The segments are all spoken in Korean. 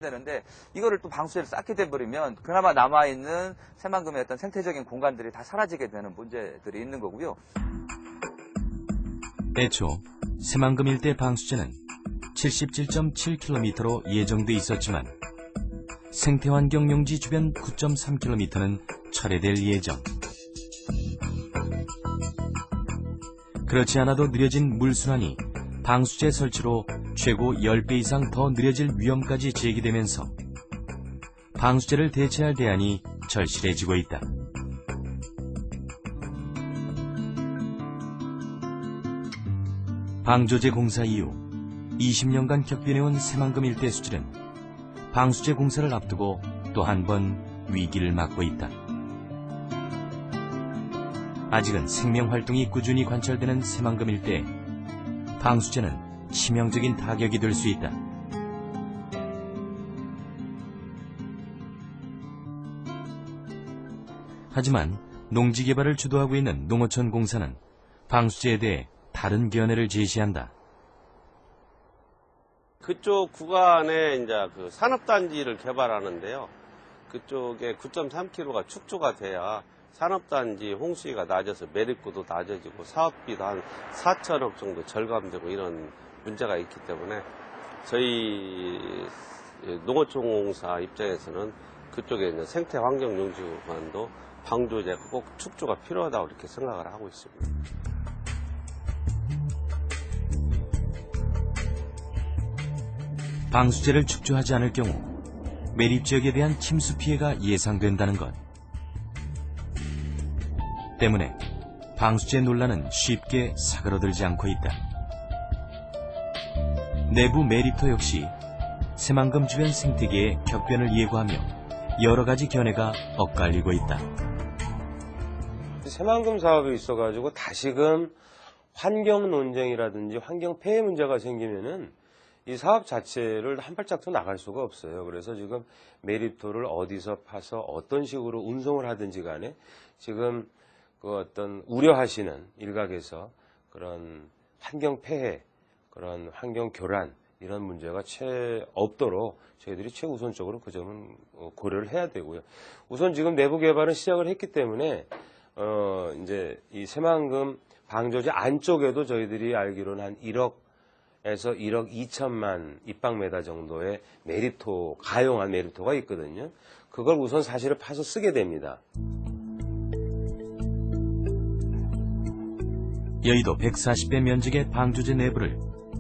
되는데 이거를 또 방수제를 쌓게 돼버리면 그나마 남아있는 새만금의 어떤 생태적인 공간들이 다 사라지게 되는 문제들이 있는 거고요. 애초 새만금 일대 방수제는 77.7km로 예정돼 있었지만 생태환경 용지 주변 9.3km는 철회될 예정. 그렇지 않아도 느려진 물순환이 방수제 설치로 최고 10배 이상 더 느려질 위험까지 제기되면서 방수제를 대체할 대안이 절실해지고 있다. 방조제 공사 이후 20년간 격변해온 새만금 일대 수질은 방수제 공사를 앞두고 또 한 번 위기를 맞고 있다. 아직은 생명활동이 꾸준히 관찰되는 새만금 일대에 방수제는 치명적인 타격이 될 수 있다. 하지만 농지개발을 주도하고 있는 농어촌 공사는 방수제에 대해 다른 견해를 제시한다. 그쪽 구간에 이제 그 산업단지를 개발하는데요. 그쪽에 9.3km가 축조가 돼야 산업단지 홍수위가 낮아서 매립구도 낮아지고 사업비도 한 4천억 정도 절감되고 이런 문제가 있기 때문에 저희 농어촌공사 입장에서는 그쪽에 있는 생태환경용지구간도 방조제가 꼭 축조가 필요하다고 이렇게 생각을 하고 있습니다. 방수제를 축조하지 않을 경우 매립지역에 대한 침수 피해가 예상된다는 것. 때문에 방수제 논란은 쉽게 사그러들지 않고 있다. 내부 매립터 역시 새만금 주변 생태계의 격변을 예고하며 여러 가지 견해가 엇갈리고 있다. 새만금 사업이 있어가지고 다시금 환경 논쟁이라든지 환경 폐해 문제가 생기면은 이 사업 자체를 한 발짝 더 나갈 수가 없어요. 그래서 지금 매립토를 어디서 파서 어떤 식으로 운송을 하든지 간에 지금 그 어떤 우려하시는 일각에서 그런 환경 폐해, 그런 환경 교란 이런 문제가 없도록 저희들이 최우선적으로 그 점은 고려를 해야 되고요. 우선 지금 내부 개발은 시작을 했기 때문에 이제 이 새만금 방조제 안쪽에도 저희들이 알기로는 한 1억에서 1억 2천만 입방메다 정도의 매립토, 가용한 매립토가 있거든요. 그걸 우선 사실을 파서 쓰게 됩니다. 여의도 140배 면적의 방조제 내부를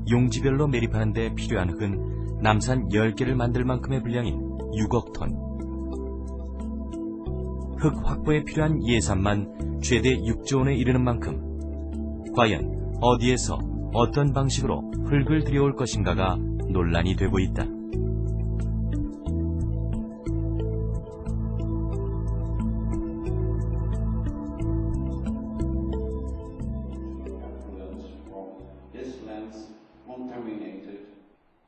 용지별로 매립하는 데 필요한 흙은 남산 10개를 만들 만큼의 분량인 6억 톤. 흙 확보에 필요한 예산만 최대 6조 원에 이르는 만큼 과연 어디에서 어떤 방식으로 흙을 들여올 것인가가 논란이 되고 있다.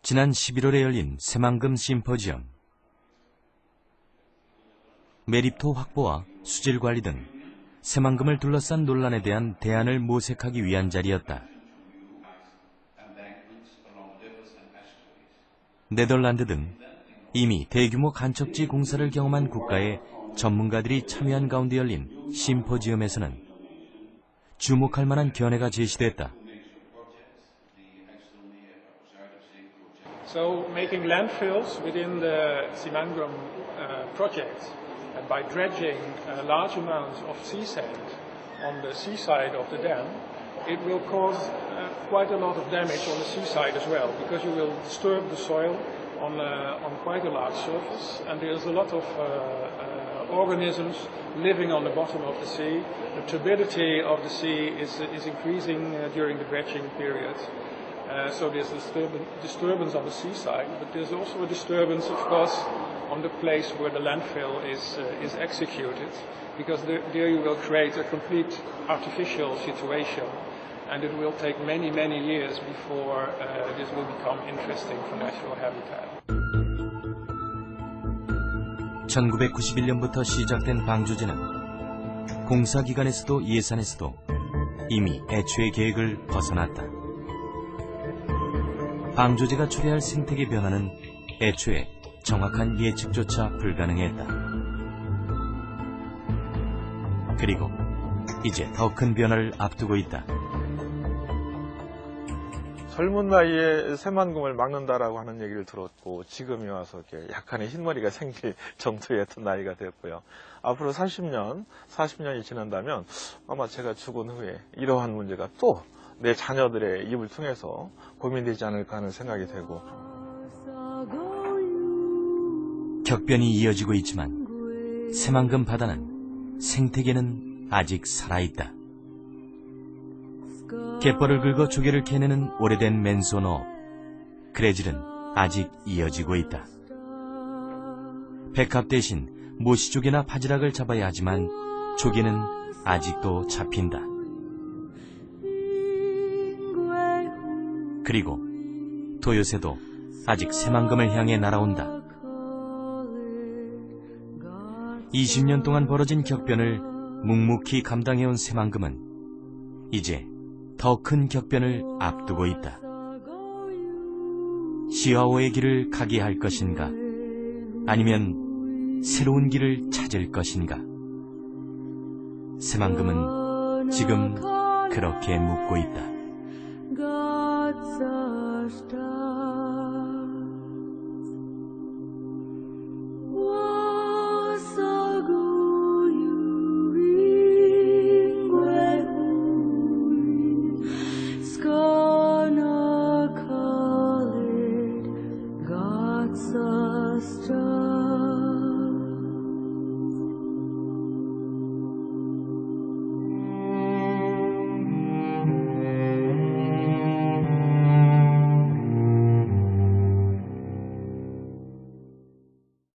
지난 11월에 열린 새만금 심포지엄. 매립토 확보와 수질 관리 등 새만금을 둘러싼 논란에 대한 대안을 모색하기 위한 자리였다. 네덜란드 등 이미 대규모 간척지 공사를 경험한 국가의 전문가들이 참여한 가운데 열린 심포지엄에서는 주목할 만한 견해가 제시됐다. So making landfills within the Simangrum project and by dredging large amounts of sea sand on the seaside of the dam, it will cause quite a lot of damage on the seaside as well, because you will disturb the soil on quite a large surface, and there's a lot of organisms living on the bottom of the sea. The turbidity of the sea is increasing during the dredging period. So there's disturbance on the seaside, but there's also a disturbance, of course, on the place where the landfill is executed, because there you will create a complete artificial situation, and it will take many, many years before this will become interesting for natural habitat. 1991년부터 시작된 방조제는 공사기관에서도 예산에서도 이미 애초의 계획을 벗어났다. 방조제가 초래할 생태계 변화는 애초에 정확한 예측조차 불가능했다. 그리고 이제 더 큰 변화를 앞두고 있다. 젊은 나이에 새만금을 막는다라고 하는 얘기를 들었고 지금이 와서 이렇게 약간의 흰머리가 생길 정도의 어떤 나이가 됐고요. 앞으로 30년, 40년이 지난다면 아마 제가 죽은 후에 이러한 문제가 또 내 자녀들의 입을 통해서 고민되지 않을까 하는 생각이 되고 격변이 이어지고 있지만 새만금 바다는 생태계는 아직 살아있다. 갯벌을 긁어 조개를 캐내는 오래된 맨손어업, 그레질은 아직 이어지고 있다. 백합 대신 모시조개나 바지락을 잡아야 하지만 조개는 아직도 잡힌다. 그리고 도요새도 아직 새만금을 향해 날아온다. 20년 동안 벌어진 격변을 묵묵히 감당해온 새만금은 이제 더 큰 격변을 앞두고 있다. 시화호의 길을 가게 할 것인가? 아니면 새로운 길을 찾을 것인가? 새만금은 지금 그렇게 묻고 있다.